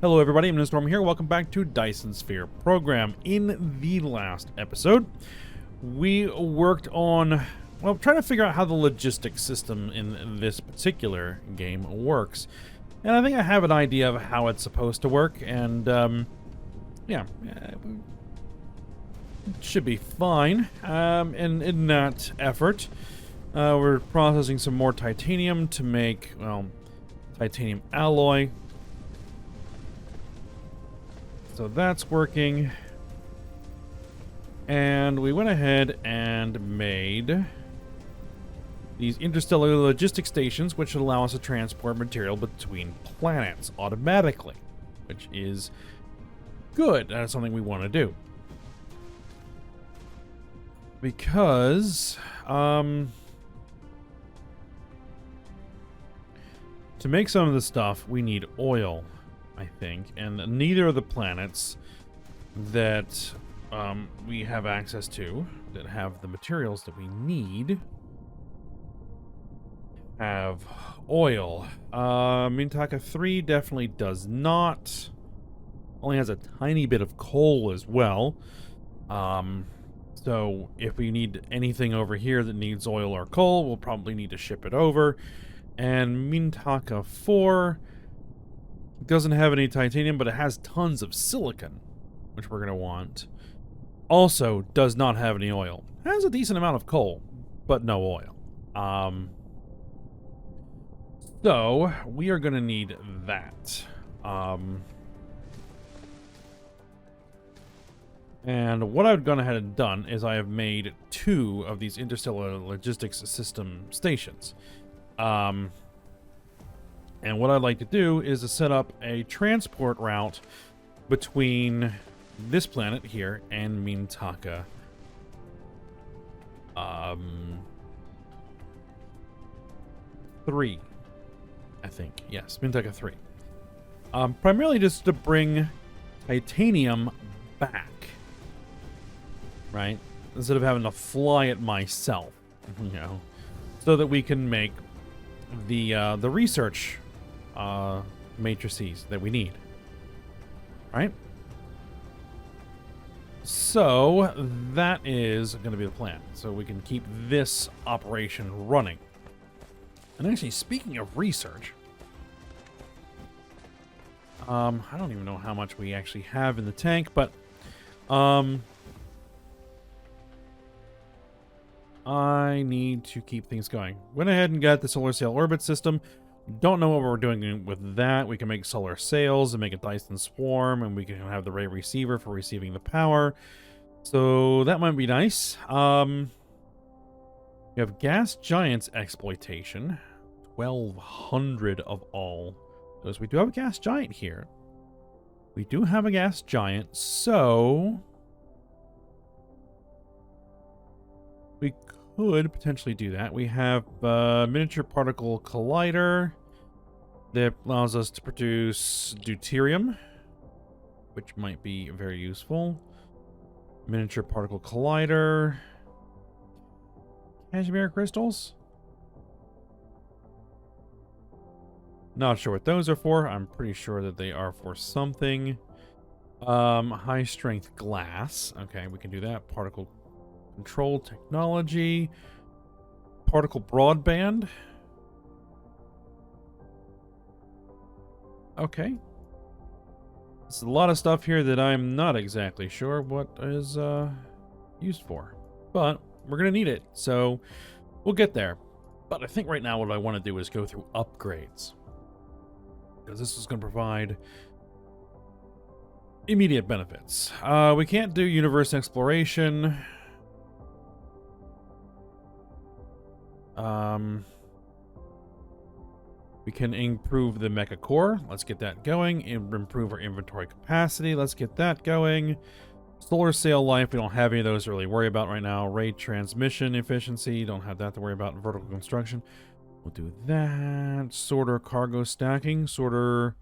Hello everybody, I'm Storm here. Welcome back to Dyson Sphere Program. In the last episode, we worked on, well, trying to figure out how the logistics system in this particular game works. And I think I have an idea of how it's supposed to work, and yeah, it should be fine. And in that effort, we're processing some more titanium to make, well, titanium alloy. So that's working. And we went ahead and made these interstellar logistics stations, which allow us to transport material between planets automatically, which is good. That's something we want to do. Because, to make some of the stuff, we need oil, I think, and neither of the planets that we have access to, that have the materials that we need, have oil. Mintaka 3 definitely does not. Only has a tiny bit of coal as well. So if we need anything over here that needs oil or coal, we'll probably need to ship it over. And Mintaka 4 doesn't have any titanium, but it has tons of silicon, which we're going to want. Also does not have any oil. Has a decent amount of coal, but no oil. So we are going to need that. And what I've gone ahead and done is I have made 2 of these interstellar logistics system stations. And what I'd like to do is to set up a transport route between this planet here and Mintaka. 3, I think. Yes, Mintaka 3. Primarily just to bring titanium back. Right? Instead of having to fly it myself. You know. So that we can make the research matrices that we need. Right? So that is going to be the plan. So we can keep this operation running. And actually, speaking of research, I don't even know how much we actually have in the tank, but I need to keep things going. Went ahead and got the solar sail orbit system. Don't know what we're doing with that. We can make solar sails and make a Dyson swarm, and we can have the ray receiver for receiving the power. So that might be nice. We have gas giants exploitation. 1,200 of all those. We do have a gas giant here. We do have a gas giant, so we could potentially do that. We have a miniature particle collider that allows us to produce deuterium, which might be very useful. Miniature particle collider. Cashmere crystals? Not sure what those are for. I'm pretty sure that they are for something. High strength glass. Okay, we can do that. Particle control technology. Particle broadband. Okay. There's a lot of stuff here that I'm not exactly sure what is used for. But we're going to need it, so we'll get there. But I think right now what I want to do is go through upgrades. Because this is going to provide immediate benefits. We can't do universe exploration. We can improve the mecha core. Let's get that going. Improve our inventory capacity. Let's get that going. Solar sail life. We don't have any of those to really worry about right now. Ray transmission efficiency. Don't have that to worry about. Vertical construction. We'll do that. Sorter cargo stacking. Sorter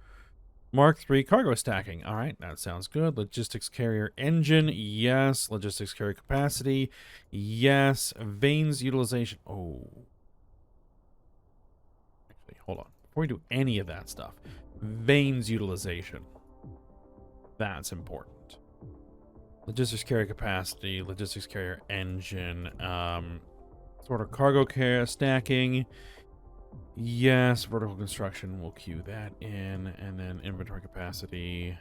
Mark III cargo stacking. All right, that sounds good. Logistics carrier engine. Yes. Logistics carrier capacity. Yes. Veins utilization. Oh. Actually, hold on. Before we do any of that stuff, veins utilization. That's important. Logistics carrier capacity, logistics carrier engine, sort of cargo carrier stacking. Yes, vertical construction, we'll queue that in, and then inventory capacity,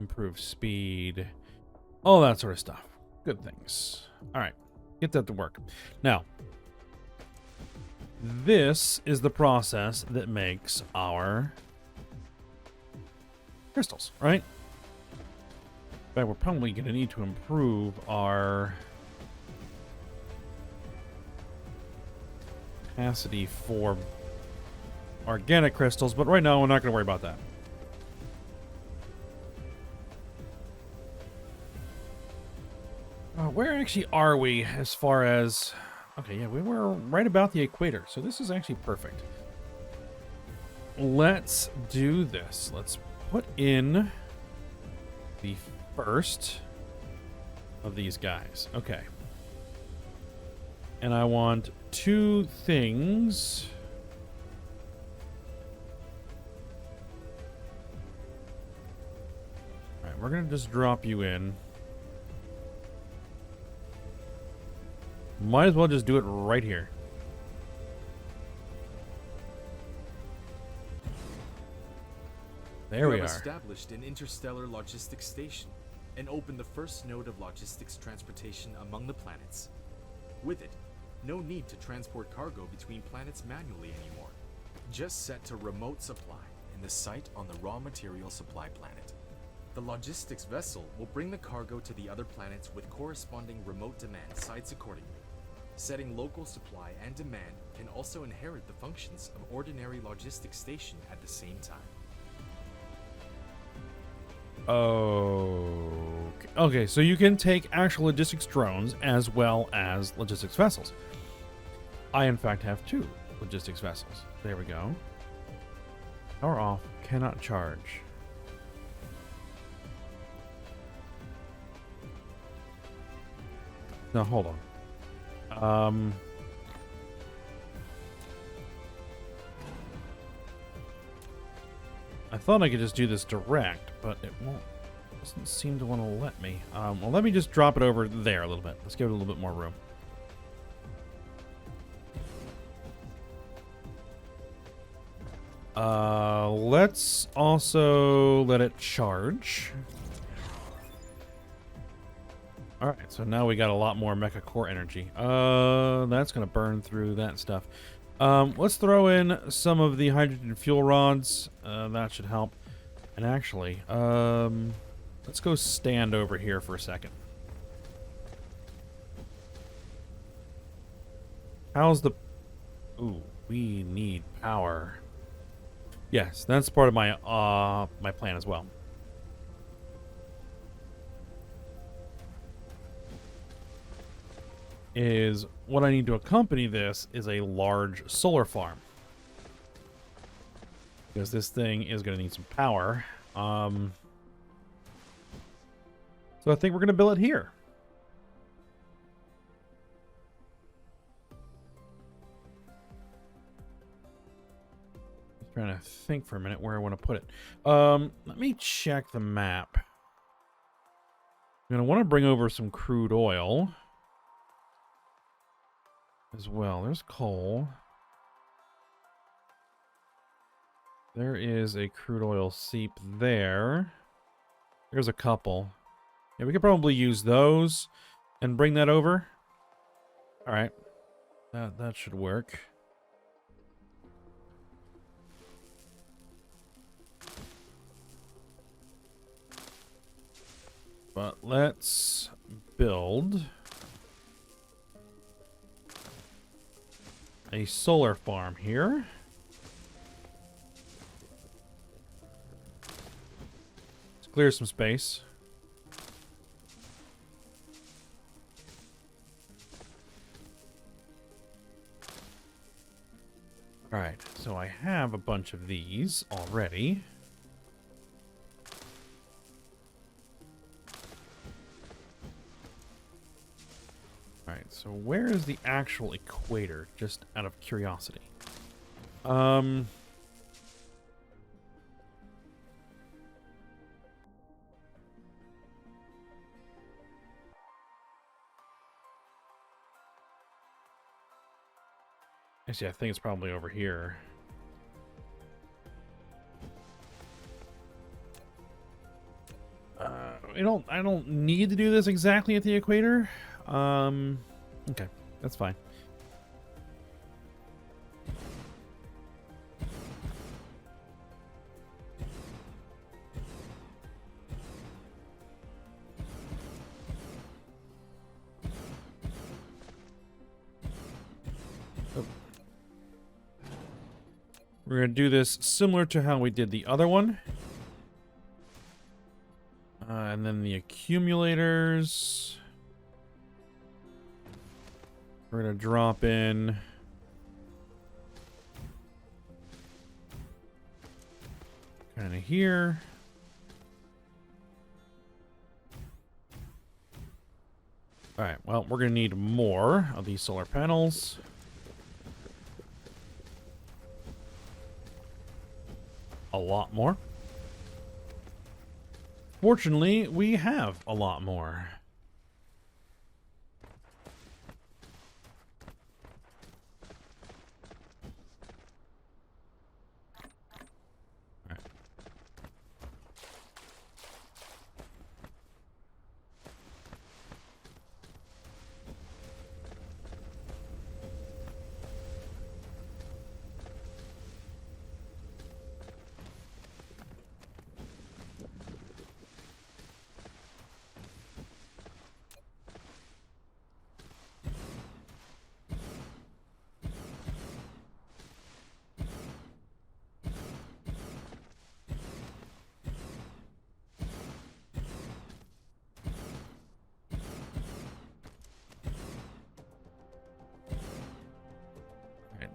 improve speed, all that sort of stuff. Good things. All right, get that to work. Now, this is the process that makes our crystals, right? In fact, we're probably going to need to improve our capacity for organic crystals, but right now we're not going to worry about that. Where actually are we as far as... Okay, yeah, we were right about the equator, so this is actually perfect. Let's do this. Let's put in the first of these guys. Okay. And I want 2 things. All right, we're going to just drop you in. Might as well just do it right here. There we are. Established an Interstellar Logistics station and opened the first node of logistics transportation among the planets. With it, no need to transport cargo between planets manually anymore. Just set to remote supply in the site on the raw material supply planet. The logistics vessel will bring the cargo to the other planets with corresponding remote demand sites accordingly. Setting local supply and demand can also inherit the functions of ordinary logistics station at the same time. Okay, so you can take actual logistics drones as well as logistics vessels. I, in fact, have 2 logistics vessels. There we go. Power off. Cannot charge. Now, hold on. I thought I could just do this direct, but it won't. Doesn't seem to want to let me. Well, let me just drop it over there a little bit. Let's give it a little bit more room. Let's also let it charge. Alright, so now we got a lot more mecha core energy. That's going to burn through that stuff. Let's throw in some of the hydrogen fuel rods. That should help. And actually, let's go stand over here for a second. How's the... Ooh, we need power. Yes, that's part of my my plan as well. Is what I need to accompany this is a large solar farm. Because this thing is going to need some power. So I think we're going to build it here. Trying to think for a minute where I want to put it. Let me check the map. I'm going to want to bring over some crude oil as well. There's coal. There is a crude oil seep there. There's a couple. Yeah, we could probably use those and bring that over. All right. That should work. But let's build a solar farm here. Let's clear some space. All right, so I have a bunch of these already. Alright, so where is the actual equator, just out of curiosity? Actually, I think it's probably over here. I don't need to do this exactly at the equator. Okay, that's fine. We're going to do this similar to how we did the other one. And then the accumulators. We're going to drop in kind of here. All right, well, we're going to need more of these solar panels. A lot more. Fortunately, we have a lot more. All right.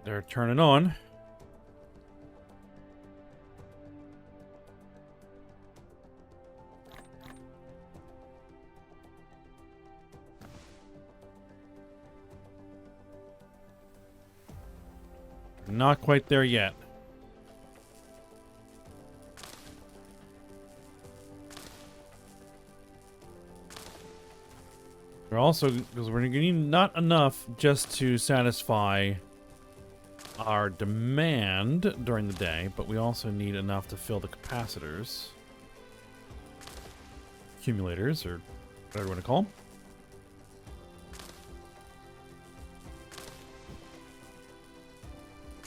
They're turning on. Not quite there yet. We're also, because we're getting not enough just to satisfy our demand during the day, but we also need enough to fill the capacitors, accumulators, or whatever you want to call them.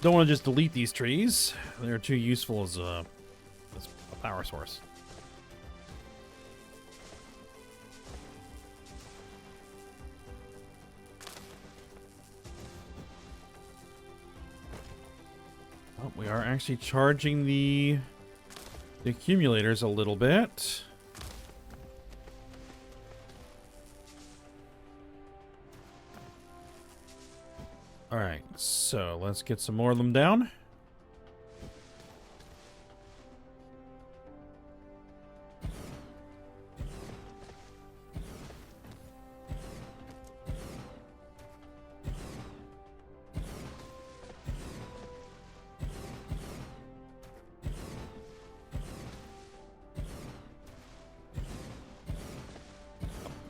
Don't want to just delete these trees. They're too useful as a power source. Oh, we are actually charging the accumulators a little bit. All right, so let's get some more of them down.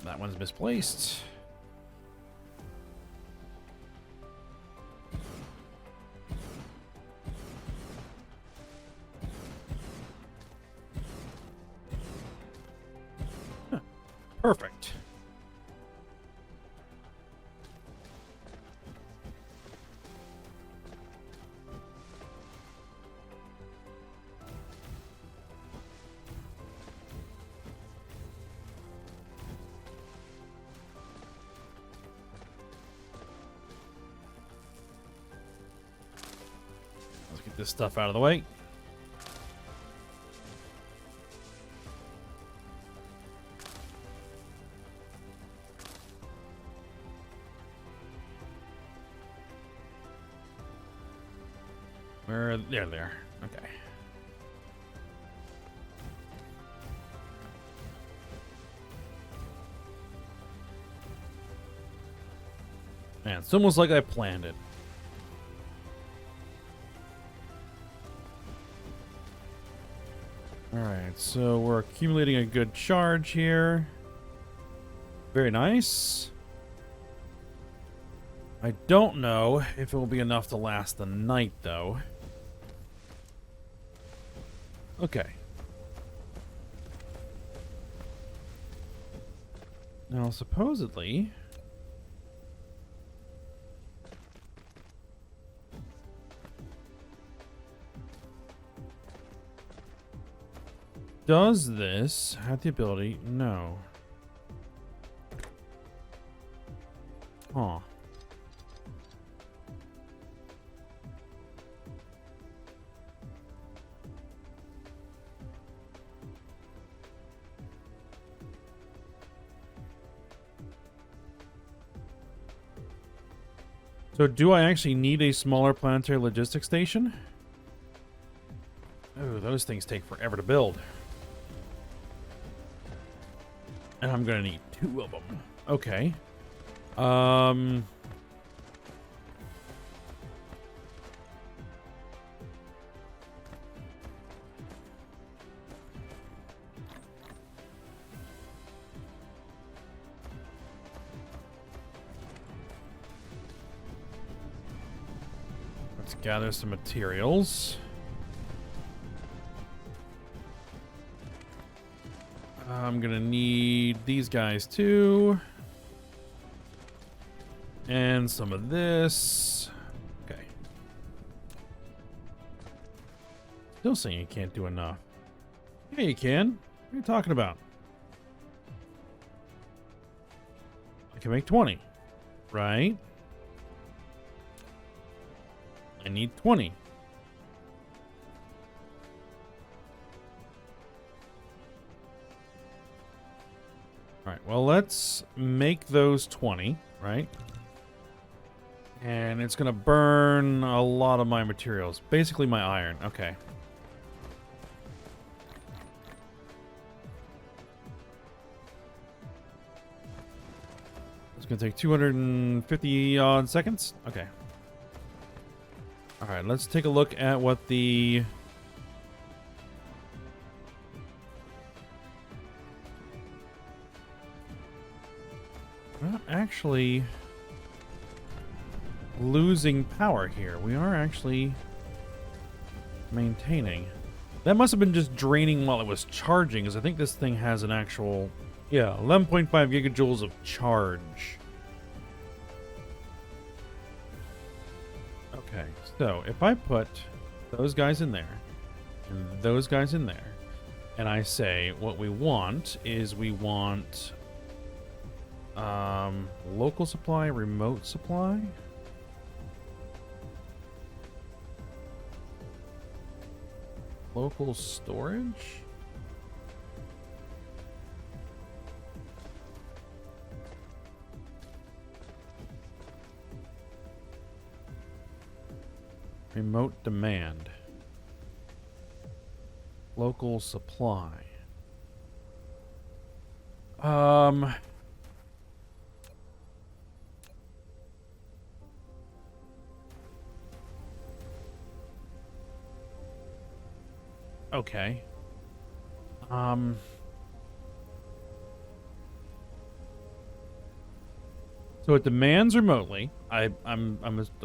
That one's misplaced. Huh. Perfect. Get this stuff out of the way. Where? There. Okay. Man, it's almost like I planned it. Alright, so we're accumulating a good charge here. Very nice. I don't know if it will be enough to last the night, though. Okay. Now, supposedly... does this have the ability? No. Huh. So do I actually need a smaller planetary logistics station? Oh, those things take forever to build. And I'm gonna need 2 of them. Okay. Let's gather some materials. I'm gonna need these guys too. And some of this. Okay. Still saying you can't do enough. Yeah, you can. What are you talking about? I can make 20. Right? I need 20. Alright, well, let's make those 20, right? And it's going to burn a lot of my materials. Basically my iron. Okay. It's going to take 250 odd seconds. Okay. Alright, let's take a look at what the... we're not actually losing power here. We are actually maintaining. That must have been just draining while it was charging, because I think this thing has an actual... yeah, 11.5 gigajoules of charge. Okay, so if I put those guys in there, and those guys in there, and I say what we want is we want local supply, remote supply. Local storage? Remote demand. Local supply. Okay. So it demands remotely. I'm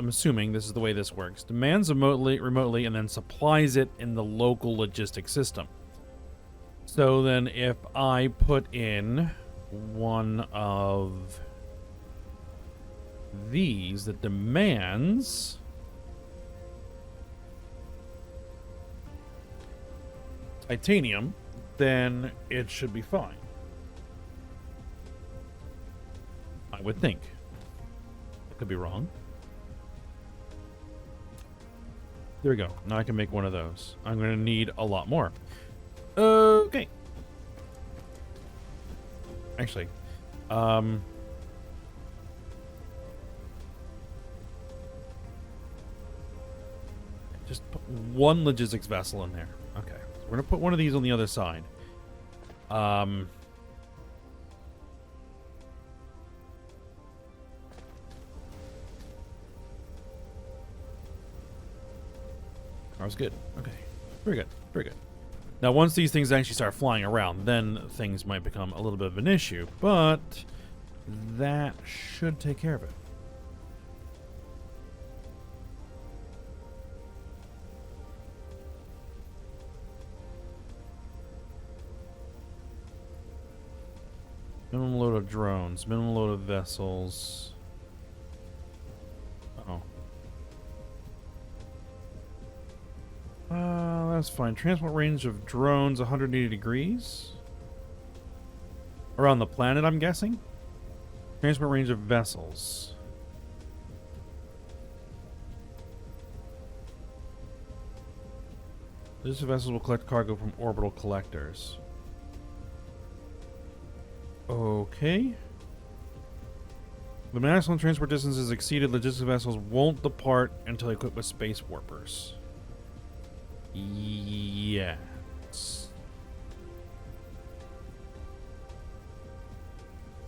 assuming this is the way this works. Demands remotely, and then supplies it in the local logistics system. So then, if I put in one of these that demands titanium, then it should be fine. I would think. I could be wrong. There we go. Now I can make one of those. I'm going to need a lot more. Okay. Actually, just put one logistics vessel in there. Okay. So we're going to put one of these on the other side. That was good. Okay. Very good. Very good. Now, once these things actually start flying around, then things might become a little bit of an issue, but that should take care of it. Minimum load of drones. Minimum load of vessels. Oh. That's fine. Transport range of drones, 180 degrees. Around the planet, I'm guessing. Transport range of vessels. These vessels will collect cargo from orbital collectors. Okay. The maximum transport distance is exceeded. Logistics vessels won't depart until equipped with space warpers. Yes.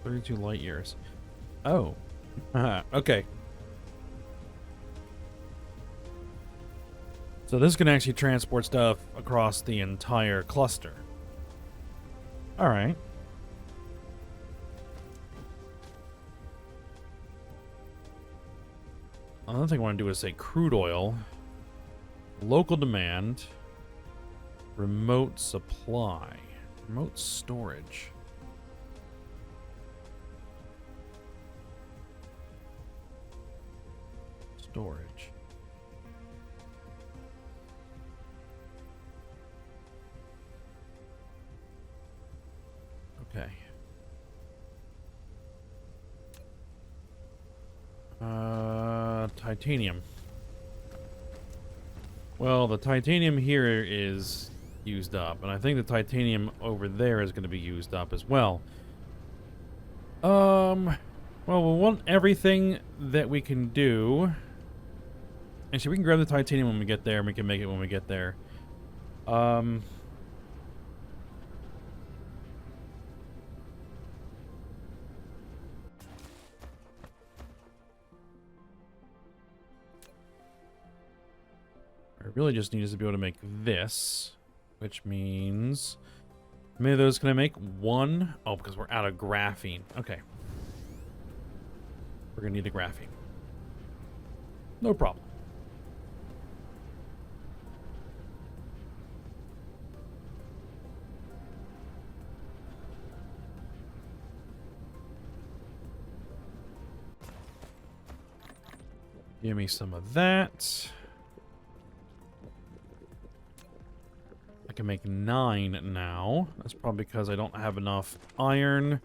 32 light years. Oh. Okay. So this can actually transport stuff across the entire cluster. Alright. Another thing I want to do is say crude oil. Local demand. Remote supply. Remote storage. Storage. Okay. Titanium. Well, the titanium here is used up, and I think the titanium over there is going to be used up as well. Well, we'll want everything that we can do. Actually, we can grab the titanium when we get there, and we can make it when we get there. I really just need us to be able to make this, which means how many of those can I make? One. Oh, because we're out of graphene. Okay. We're going to need the graphene. No problem. Give me some of that. I can make 9 now. That's probably because I don't have enough iron.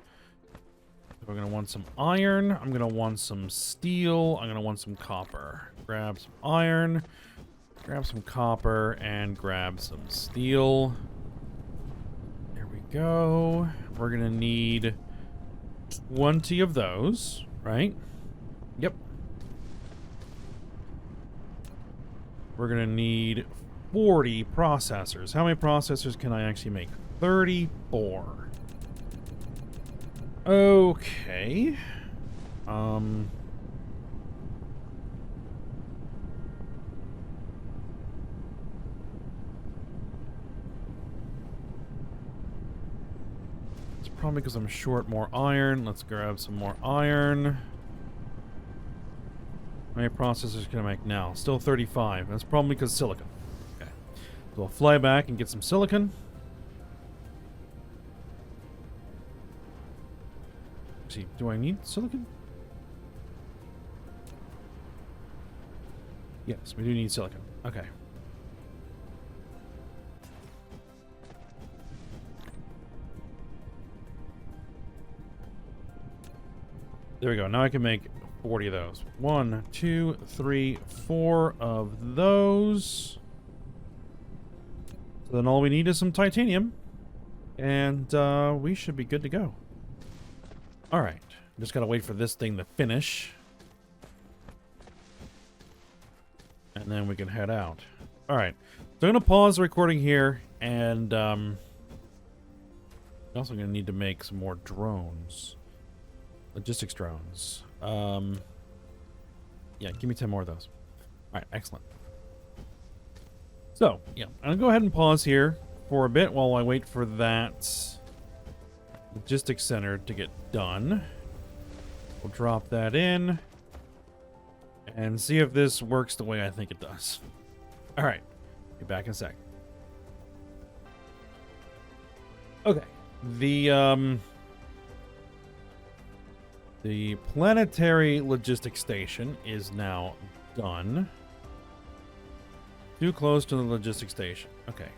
We're going to want some iron. I'm going to want some steel. I'm going to want some copper. Grab some iron. Grab some copper. And grab some steel. There we go. We're going to need 20 of those, right? Yep. We're going to need 40 processors. How many processors can I actually make? 34. Okay. It's probably because I'm short more iron. Let's grab some more iron. How many processors can I make now? Still 35. That's probably because silicon. Okay. So I'll fly back and get some silicon. See, do I need silicon? Yes, we do need silicon. Okay. There we go. Now I can make 40 of those. 1, 2, 3, 4 of those. So then all we need is some titanium. And we should be good to go. Alright. Just gotta wait for this thing to finish. And then we can head out. Alright. So I'm gonna pause the recording here. And I'm also gonna need to make some more drones. Logistics drones. Yeah, give me 10 more of those. Alright, excellent. So, yeah, I'm gonna go ahead and pause here for a bit while I wait for that logistics center to get done. We'll drop that in and see if this works the way I think it does. Alright, be back in a sec. Okay, the The planetary logistics station is now done. Too close to the logistics station. Okay.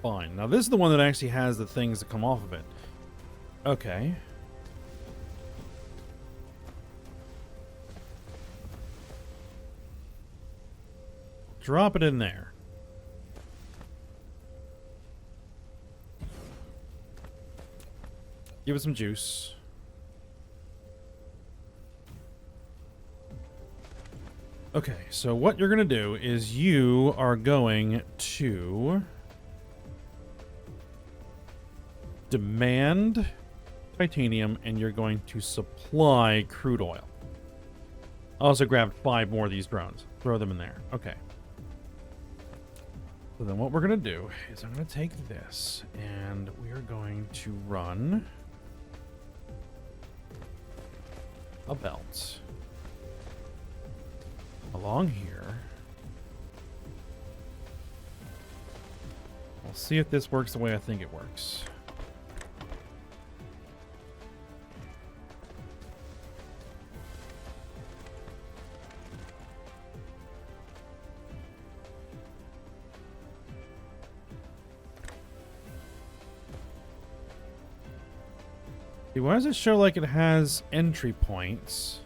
Fine. Now this is the one that actually has the things that come off of it. Okay. Drop it in there. Give it some juice. Okay, so what you're going to do is you are going to demand titanium and you're going to supply crude oil. I also grabbed 5 more of these drones. Throw them in there. Okay. So then what we're going to do is I'm going to take this and we are going to run a belt along here. We'll see if this works the way I think it works. See, why does it show like it has entry points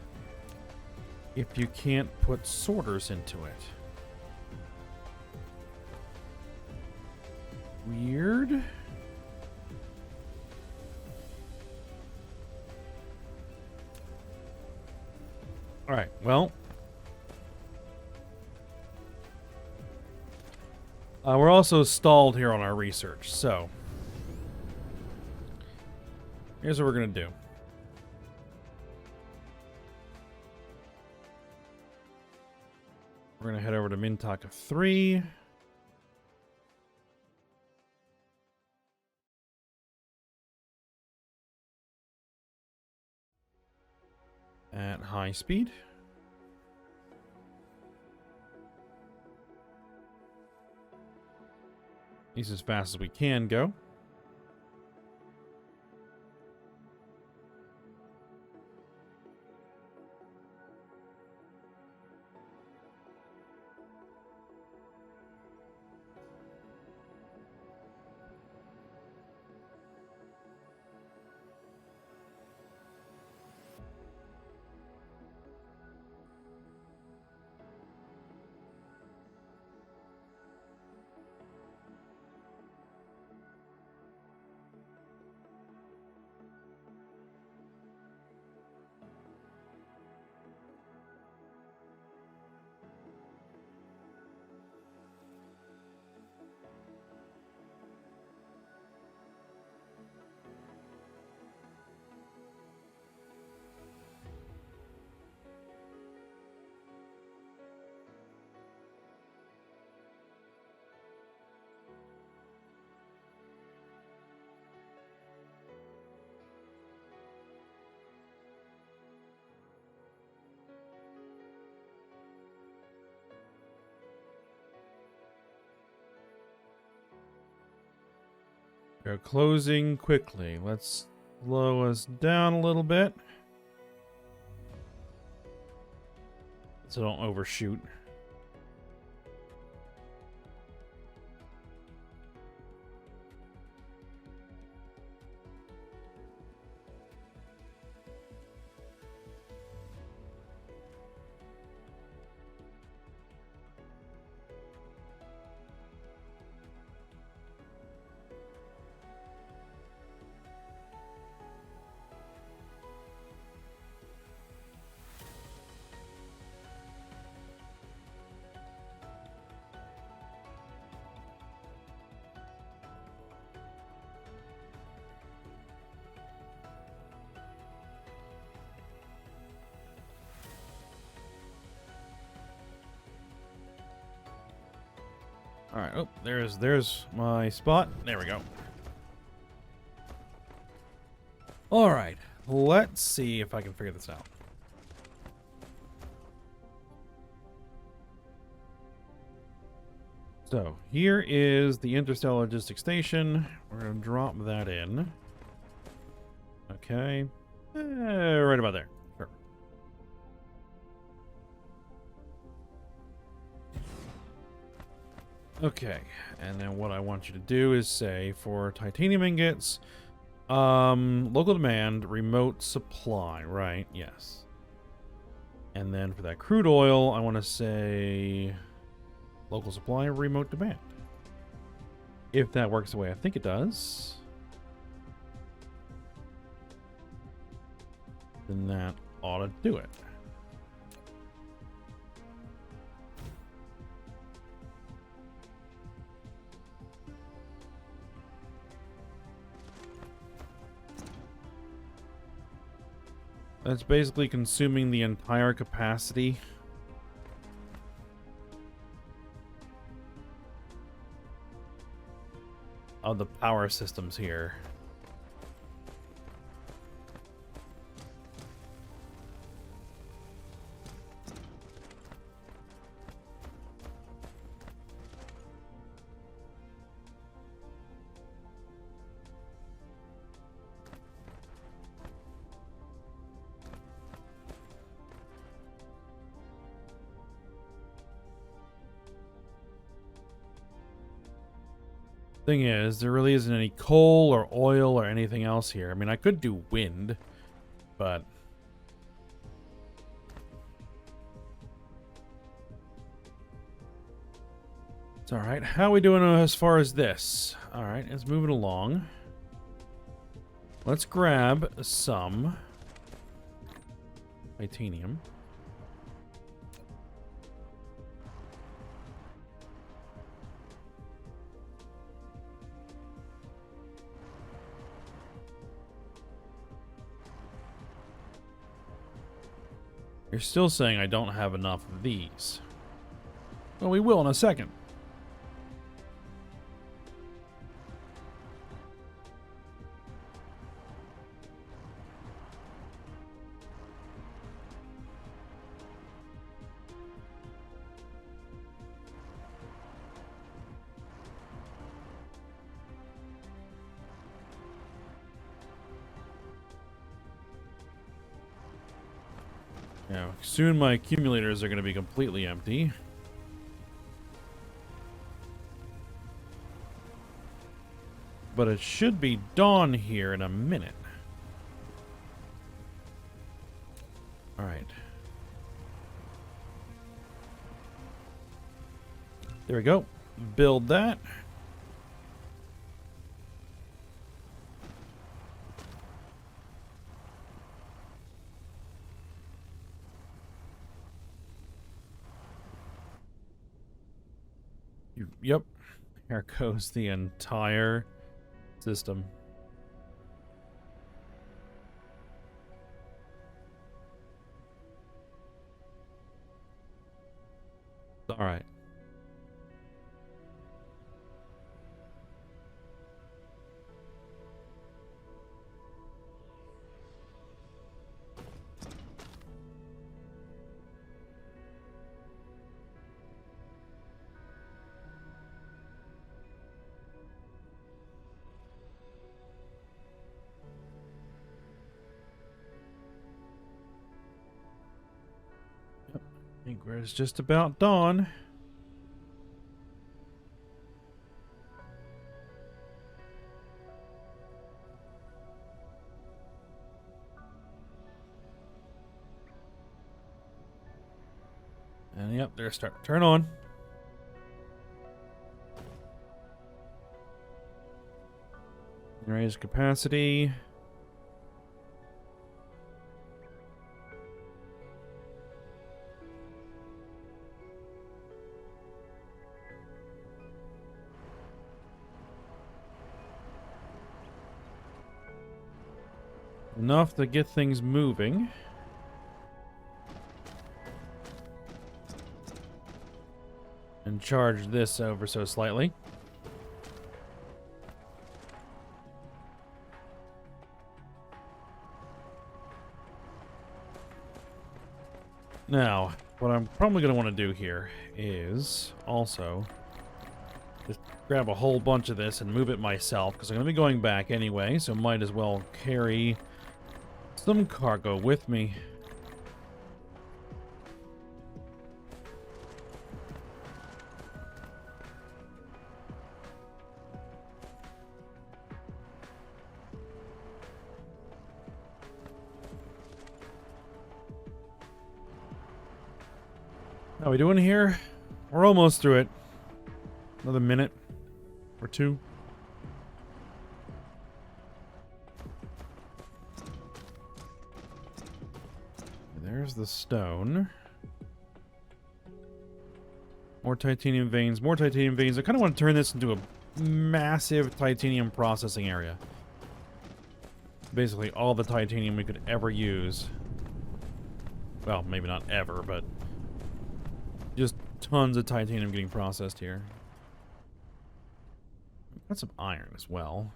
if you can't put sorters into it? Weird. All right, well. We're also stalled here on our research, so here's what we're going to do. We're going to head over to Mintaka 3. At high speed. At least as fast as we can go. They're closing quickly. Let's slow us down a little bit so don't overshoot. All right. Oh, there's my spot. There we go. All right. Let's see if I can figure this out. So here is the Interstellar Logistics Station. We're going to drop that in. Okay. Right about there. Sure. Okay, and then what I want you to do is say for titanium ingots, local demand, remote supply, right? Yes. And then for that crude oil, I want to say local supply, remote demand. If that works the way I think it does, then that ought to do it. That's basically consuming the entire capacity of the power systems here. Thing is, there really isn't any coal or oil or anything else here. I mean, I could do wind, but it's all right. How are we doing as far as this? All right, it's moving along. Let's grab some titanium. You're still saying I don't have enough of these. Well, we will in a second. Now, soon my accumulators are going to be completely empty. But it should be dawn here in a minute. All right. There we go. Build that. Yep. Here goes the entire system. All right. I think we're just about dawn. And yep, they're starting to turn on. Raise capacity. Enough to get things moving. And charge this over so slightly. Now, what I'm probably going to want to do here is also just grab a whole bunch of this and move it myself, because I'm going to be going back anyway, so might as well carry some cargo with me. How are we doing here? We're almost through it. Another minute or two. There's the stone. More titanium veins, more titanium veins. I kind of want to turn this into a massive titanium processing area. Basically all the titanium we could ever use. Well, maybe not ever, but just tons of titanium getting processed here. Got some iron as well.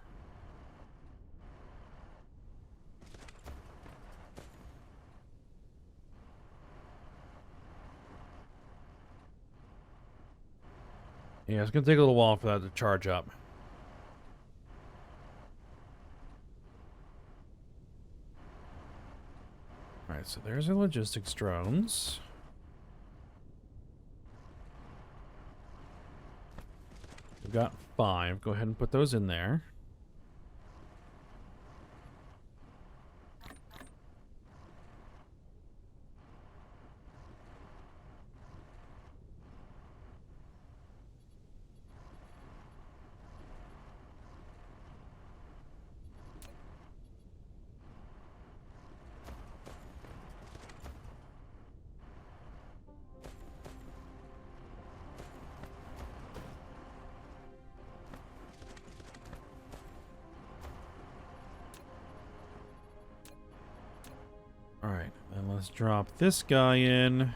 Yeah, it's gonna take a little while for that to charge up. Alright, so there's our logistics drones. We've got 5. Go ahead and put those in there. Alright, then let's drop this guy in.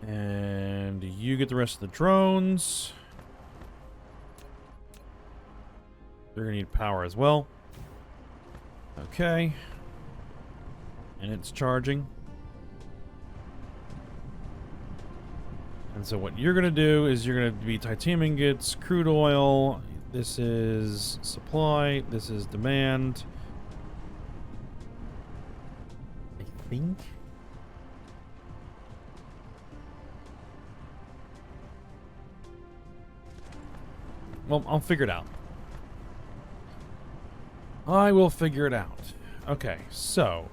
And you get the rest of the drones. They're gonna need power as well. Okay. And it's charging. And so what you're going to do is you're going to be titanium ingots, crude oil. This is supply. This is demand. I think. Well, I'll figure it out. I will figure it out. Okay, so.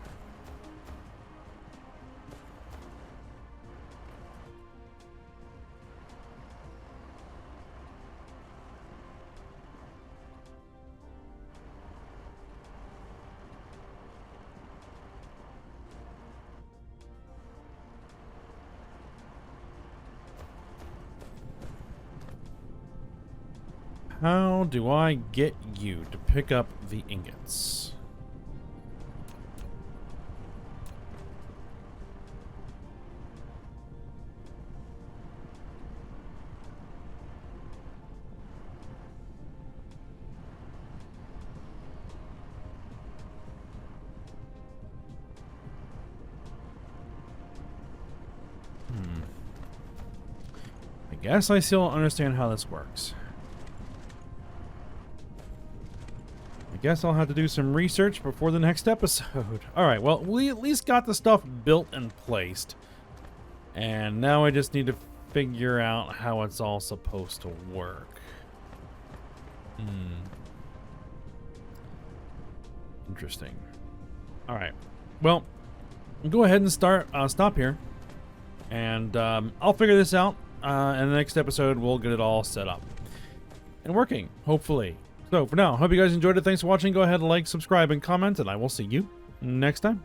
How do I get you to pick up the ingots? I guess I still don't understand how this works. Guess I'll have to do some research before the next episode. Alright, well, we at least got the stuff built and placed. And now I just need to figure out how it's all supposed to work. Interesting. Alright. Well, go ahead and stop here. And I'll figure this out. And the next episode, we'll get it all set up. And working, hopefully. So, for now, hope you guys enjoyed it. Thanks for watching. Go ahead and like, subscribe, and comment, and I will see you next time.